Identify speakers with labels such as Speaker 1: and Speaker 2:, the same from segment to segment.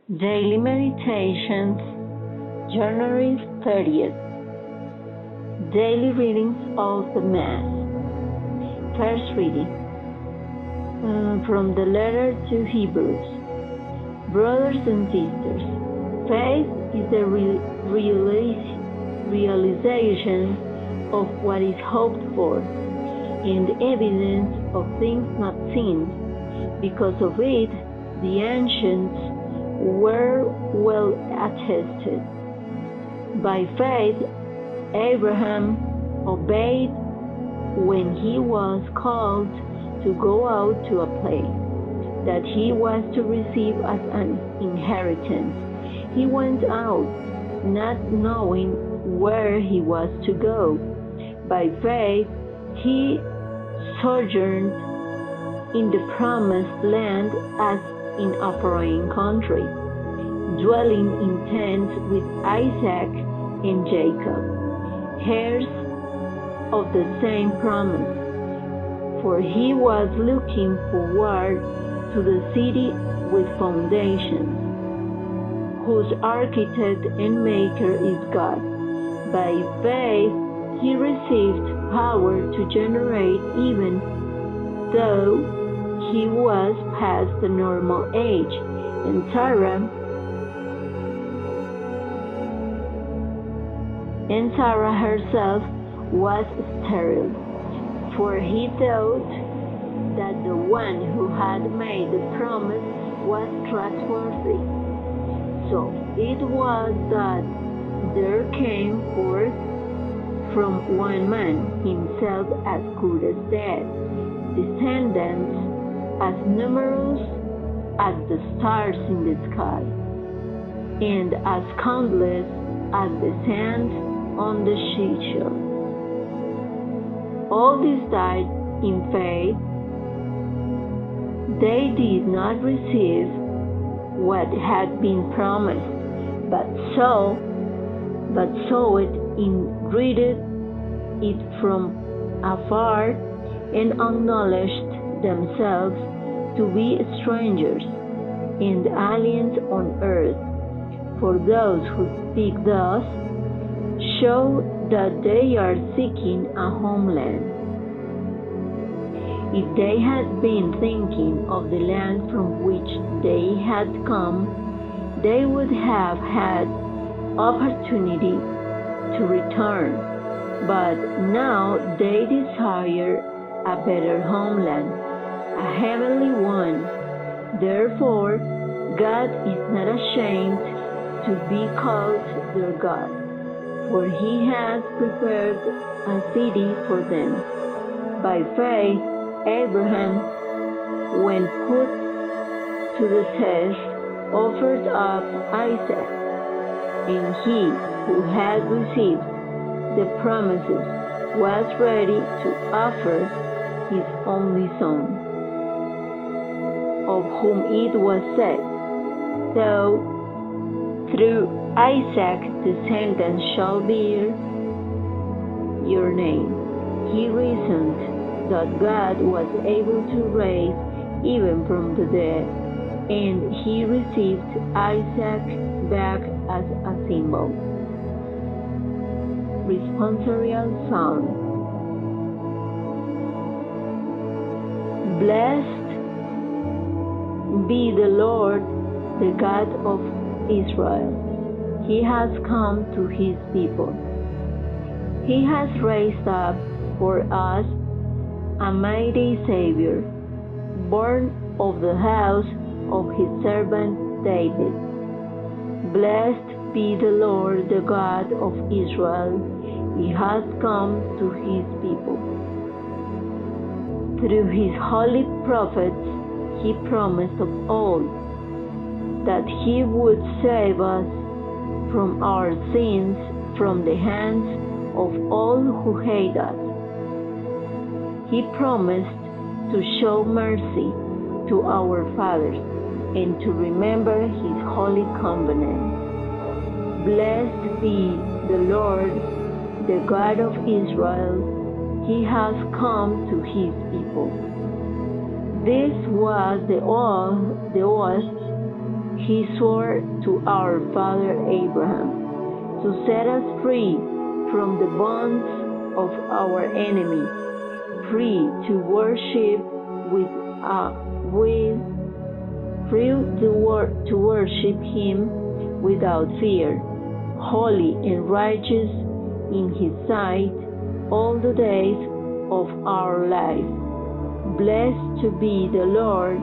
Speaker 1: Daily Meditations, January 30th. Daily Readings of the Mass. First reading from the letter to Hebrews. Brothers and sisters, faith is the realization of what is hoped for and evidence of things not seen. Because of it, the ancients were well attested. By faith, Abraham obeyed when he was called to go out to a place that he was to receive as an inheritance. He went out, not knowing where he was to go. By faith, he sojourned in the promised land as in a foreign country, dwelling in tents with Isaac and Jacob, heirs of the same promise. For he was looking forward to the city with foundations, whose architect and maker is God. By faith, he received power to generate even though he was past the normal age, and Sarah herself was sterile, for he thought that the one who had made the promise was trustworthy. So it was that there came forth from one man, himself as good as dead, descendants as numerous as the stars in the sky, and as countless as the sand on the seashore. All these died in faith. They did not receive what had been promised, but saw it and greeted it from afar, and acknowledged themselves to be strangers and aliens on earth. For those who speak thus show that they are seeking a homeland. If they had been thinking of the land from which they had come, they would have had opportunity to return. But now they desire a better homeland, a heavenly one. Therefore, God is not ashamed to be called their God, for he has prepared a city for them. By faith, Abraham, when put to the test, offered up Isaac, and he who had received the promises was ready to offer his only son, of whom it was said, "So through Isaac descendants shall bear your name." He reasoned that God was able to raise even from the dead, and he received Isaac back as a symbol. Responsorial Psalm. Blessed be the Lord, the God of Israel. He has come to his people. He has raised up for us a mighty Savior, born of the house of his servant David. Blessed be the Lord, the God of Israel. He has come to his people. Through his holy prophets, he promised of old that he would save us from our sins, from the hands of all who hate us. He promised to show mercy to our fathers and to remember his holy covenant. Blessed be the Lord, the God of Israel. He has come to his people. This was the oath He swore to our father Abraham to set us free from the bonds of our enemies, free to worship to worship Him without fear, holy and righteous in His sight all the days of our life. Blessed to be the Lord,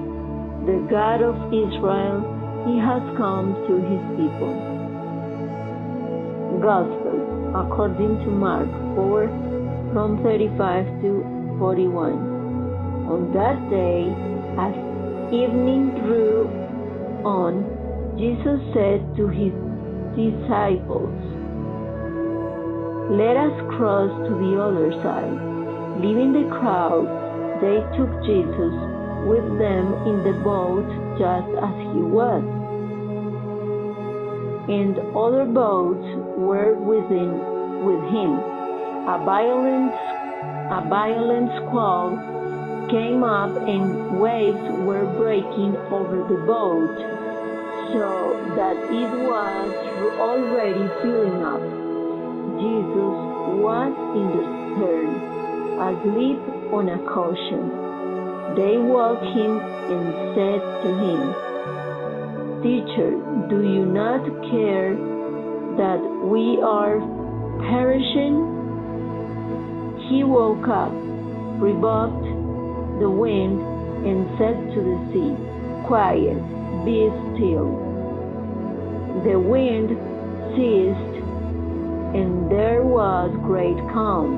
Speaker 1: the God of Israel. He has come to His people. Gospel according to Mark 4, from 35 to 41. On that day, as evening drew on, Jesus said to His disciples, "Let us cross to the other side." Leaving the crowd, they took Jesus with them in the boat just as He was, and other boats were with Him. A violent squall came up and waves were breaking over the boat, so that it was already filling up. Jesus was in the stern, asleep on a cushion. They woke Him and said to Him, "Teacher, do you not care that we are perishing?" He woke up, rebuked the wind, and said to the sea, "Quiet, be still." The wind ceased, and there was great calm.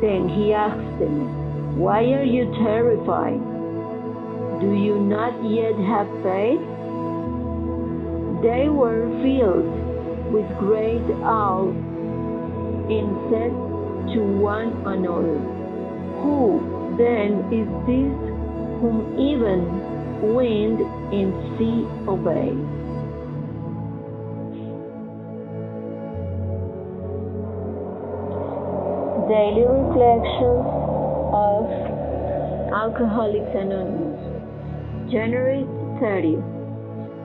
Speaker 1: Then He asked them, "Why are you terrified? Do you not yet have faith?" They were filled with great awe and said to one another, "Who then is this whom even wind and sea obey?" Daily Reflections of Alcoholics Anonymous, January 30th.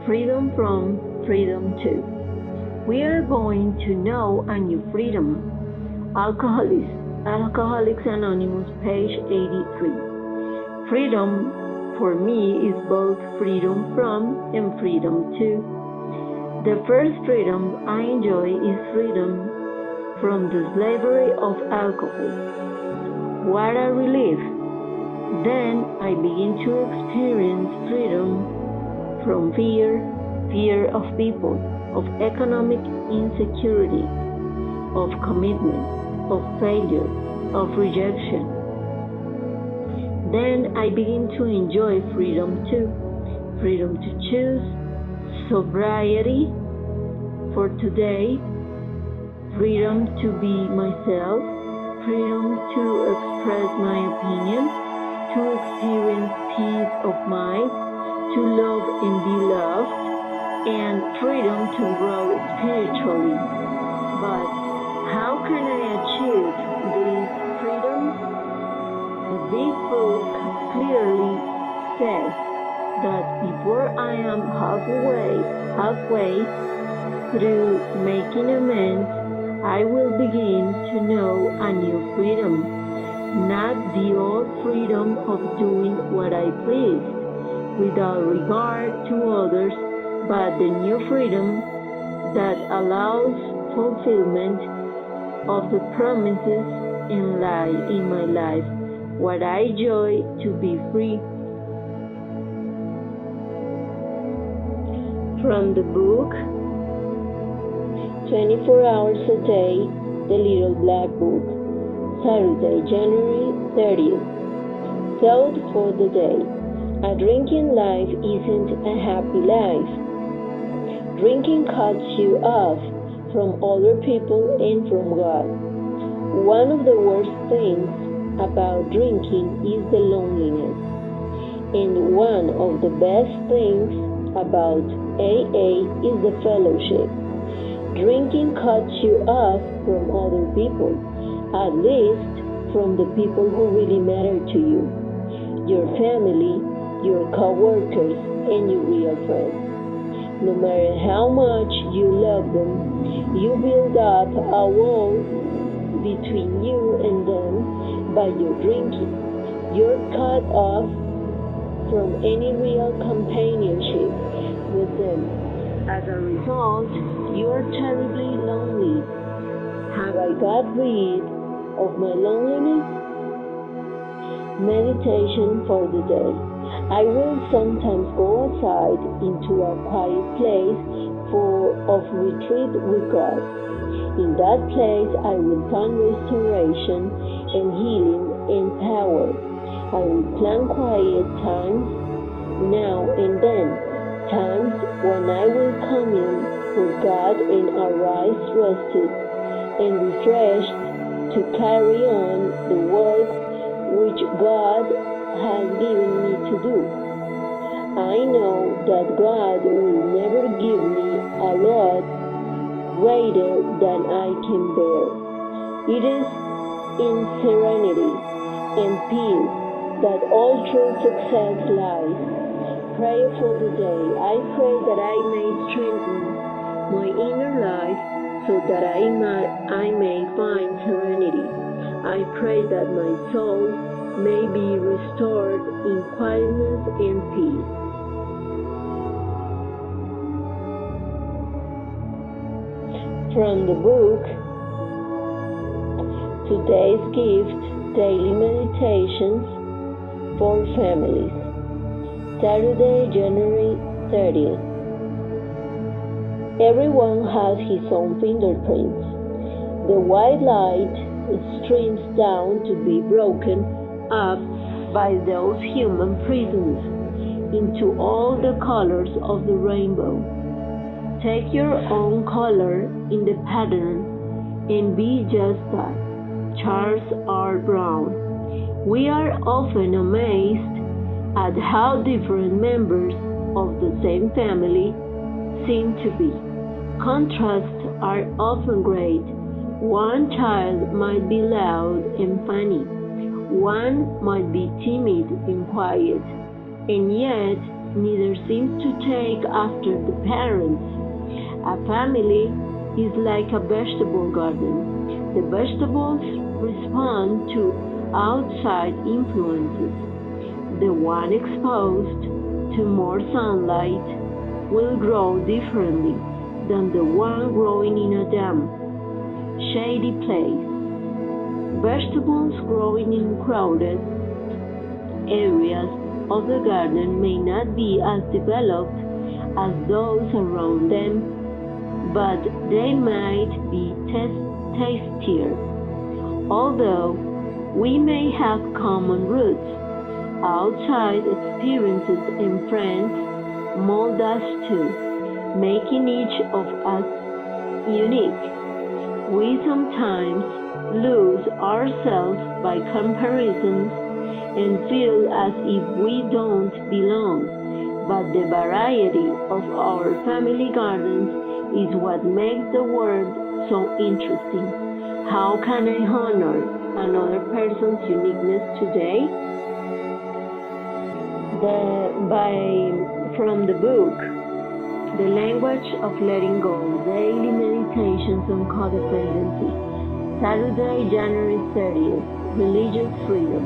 Speaker 1: Freedom from, freedom to. We are going to know a new freedom. Alcoholics Anonymous, page 83. Freedom for me is both freedom from and freedom to. The first freedom I enjoy is freedom from the slavery of alcohol. What a relief! Then I begin to experience freedom from fear of people, of economic insecurity, of commitment, of failure, of rejection. Then I begin to enjoy freedom too. Freedom to choose sobriety for today, freedom to be myself, freedom to express my opinion, to experience peace of mind, to love and be loved, and freedom to grow spiritually. But how can I achieve this freedom? This book clearly says that before I am halfway through making amends, I will begin to know a new freedom, not the old freedom of doing what I please, without regard to others, but the new freedom that allows fulfillment of the promises in my life, what I joy to be free. From the book 24 Hours a Day, The Little Black Book, Saturday, January 30th. Thought for the day. A drinking life isn't a happy life. Drinking cuts you off from other people and from God. One of the worst things about drinking is the loneliness. And one of the best things about AA is the fellowship. Drinking cuts you off from other people, at least from the people who really matter to you, your family, your co-workers, and your real friends. No matter how much you love them, you build up a wall between you and them by your drinking. You're cut off from any real companionship with them. As a result, you are terribly lonely. Have I got rid of my loneliness? Meditation for the day. I will sometimes go outside into a quiet place of retreat with God. In that place, I will find restoration and healing and power. I will plan quiet times now and then, times when I will commune with God and arise rested and refreshed to carry on the work which God has given me to do. I know that God will never give me a lot greater than I can bear. It is in serenity and peace that all true success lies. Prayer for the day. I pray that I may strengthen my inner life so that I may find serenity. I pray that my soul may be restored in quietness and peace. From the book Today's Gift, Daily Meditations for Families, Saturday, January 30th. Everyone has his own fingerprints. The white light streams down to be broken up by those human prisms into all the colors of the rainbow. Take your own color in the pattern and be just that. Charles R. Brown. We are often amazed at how different members of the same family seem to be. Contrasts are often great. One child might be loud and funny. One might be timid and quiet, and yet neither seems to take after the parents. A family is like a vegetable garden. The vegetables respond to outside influences. The one exposed to more sunlight will grow differently than the one growing in a damp, shady place. Vegetables growing in crowded areas of the garden may not be as developed as those around them, but they might be tastier. Although we may have common roots, outside experiences and friends mold us too, making each of us unique. We sometimes lose ourselves by comparisons and feel as if we don't belong, but the variety of our family gardens is what makes the world so interesting. How can I honor another person's uniqueness today? From the book, The Language of Letting Go, Daily Meditations on Codependency, Saturday, January 30th, Religious Freedom,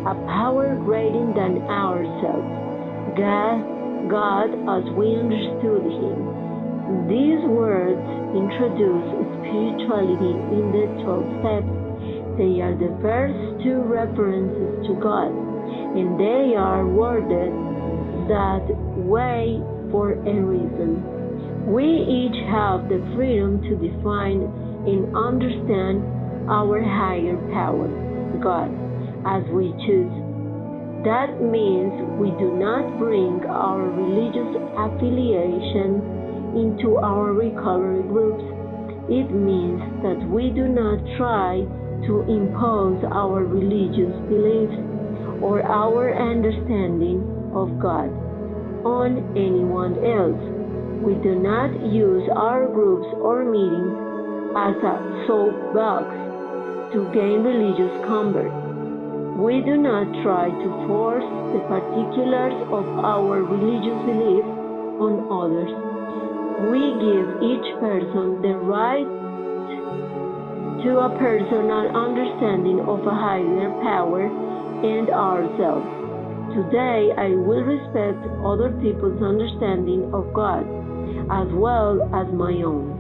Speaker 1: a power greater than ourselves, God as we understood Him. These words introduce spirituality in the 12 steps. They are the first two references to God, and they are worded that way for a reason. We each have the freedom to define and understand our higher power, God, as we choose. That means we do not bring our religious affiliation into our recovery groups. It means that we do not try to impose our religious beliefs or our understanding of God on anyone else. We do not use our groups or meetings as a soapbox to gain religious converts. We do not try to force the particulars of our religious beliefs on others. we give each person the right to a personal understanding of a higher power and ourselves. Today, I will respect other people's understanding of God as well as my own.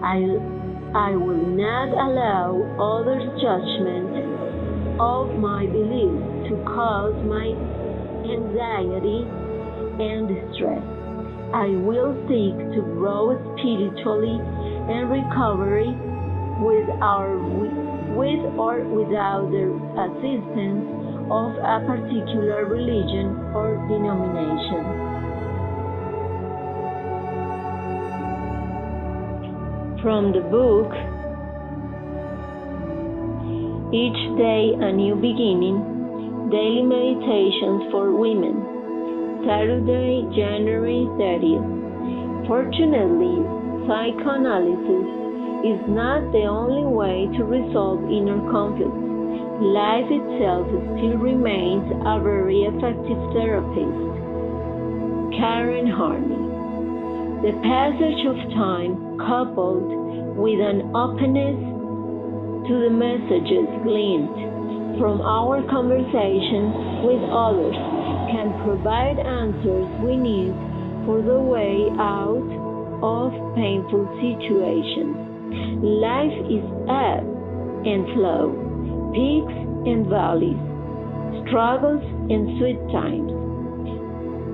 Speaker 1: I will not allow others' judgment of my beliefs to cause my anxiety and distress. I will seek to grow spiritually and recovery with or without the assistance of a particular religion or denomination. From the book Each Day a New Beginning, Daily Meditations for Women, Saturday, January 30th. Fortunately, psychoanalysis is not the only way to resolve inner conflicts. Life itself still remains a very effective therapist. Karen Harney. The passage of time, coupled with an openness to the messages gleaned from our conversations with others, can provide answers we need for the way out of painful situations. Life is ebb and flow, peaks and valleys, struggles and sweet times.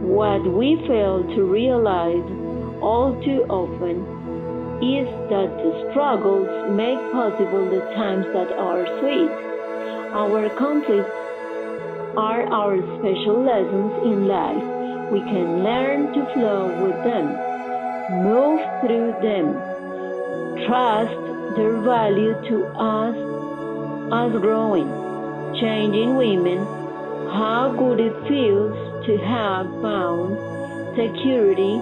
Speaker 1: What we fail to realize all too often is that the struggles make possible the times that are sweet. Our conflicts are our special lessons in life. We can learn to flow with them, move through them, trust their value to us as growing, changing women, how good it feels to have found security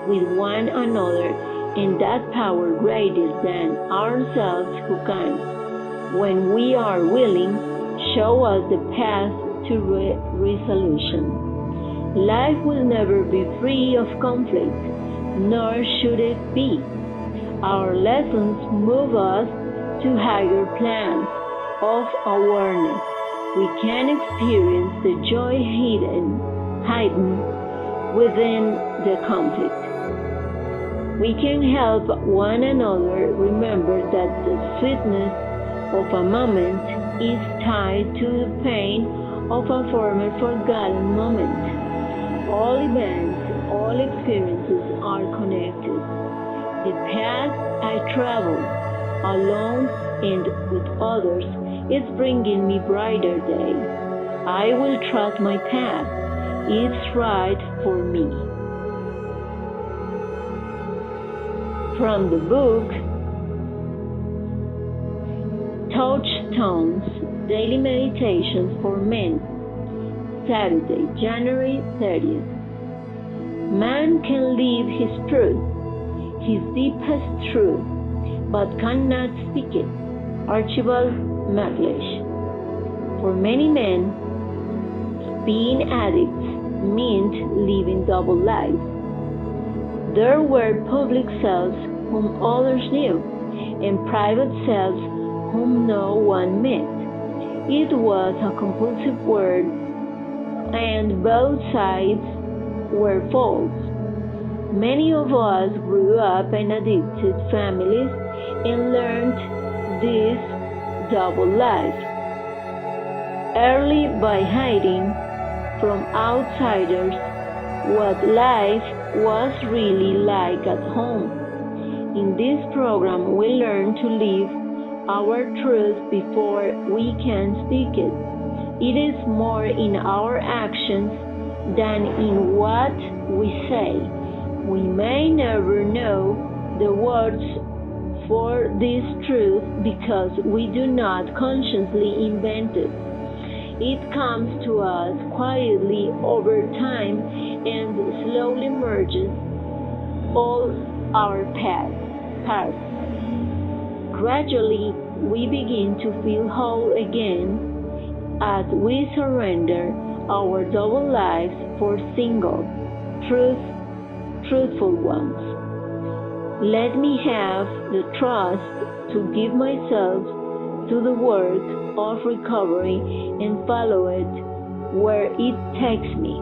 Speaker 1: with one another and that power greater than ourselves who can, when we are willing, show us the path to resolution. Life will never be free of conflict, nor should it be. Our lessons move us to higher plans of awareness. We can experience the joy hidden within the conflict. We can help one another remember that the sweetness of a moment is tied to the pain of a former forgotten moment. All events, all experiences are connected. The path I travel, alone and with others, is bringing me brighter days. I will trust my path. It's right for me. From the book Touchstones, Daily Meditations for Men, Saturday, January 30th. Man can live his truth, his deepest truth, but cannot speak it. Archibald MacLeish. For many men, being addicts meant living double lives. There were public selves whom others knew, and private selves whom no one met. It was a compulsive word, and both sides were false. Many of us grew up in addicted families and learned this double life early by hiding from outsiders what life was really like at home. In this program, we learn to live our truth before we can speak it. It is more in our actions than in what we say. We may never know the words for this truth because we do not consciously invent it. It comes to us quietly over time and slowly merges all our paths. Gradually, we begin to feel whole again as we surrender our double lives for single truth truthful ones. Let me have the trust to give myself to the work of recovery and follow it where it takes me.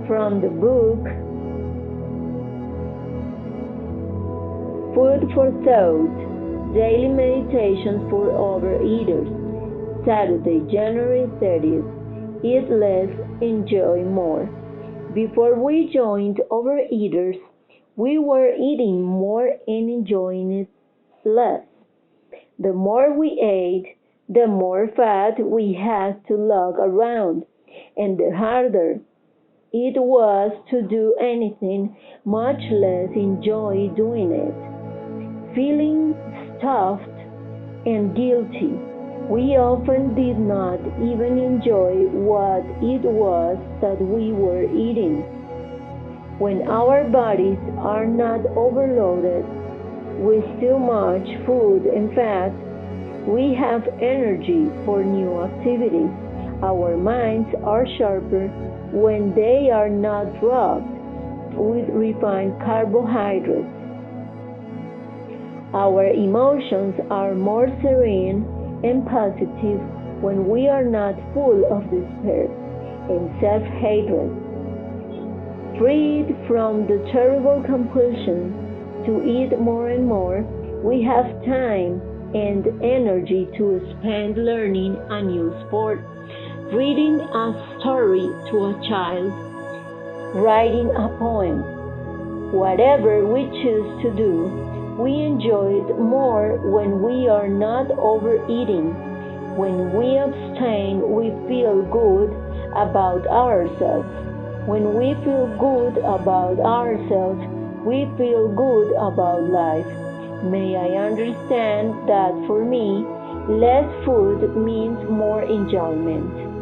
Speaker 1: From the book Food for Thought, Daily Meditations for Overeaters, Saturday, January 30th. Eat less, enjoy more. Before we joined Overeaters, we were eating more and enjoying it less. The more we ate, the more fat we had to lug around, and the harder it was to do anything, much less enjoy doing it. Feeling stuffed and guilty, we often did not even enjoy what it was that we were eating. When our bodies are not overloaded with too much food and fat, we have energy for new activities. Our minds are sharper when they are not drugged with refined carbohydrates. Our emotions are more serene and positive when we are not full of despair and self-hatred. Freed from the terrible compulsion to eat more and more, we have time and energy to spend learning a new sport, reading a story to a child, writing a poem. Whatever we choose to do, we enjoy it more when we are not overeating. When we abstain, we feel good about ourselves. When we feel good about ourselves, we feel good about life. May I understand that for me, less food means more enjoyment.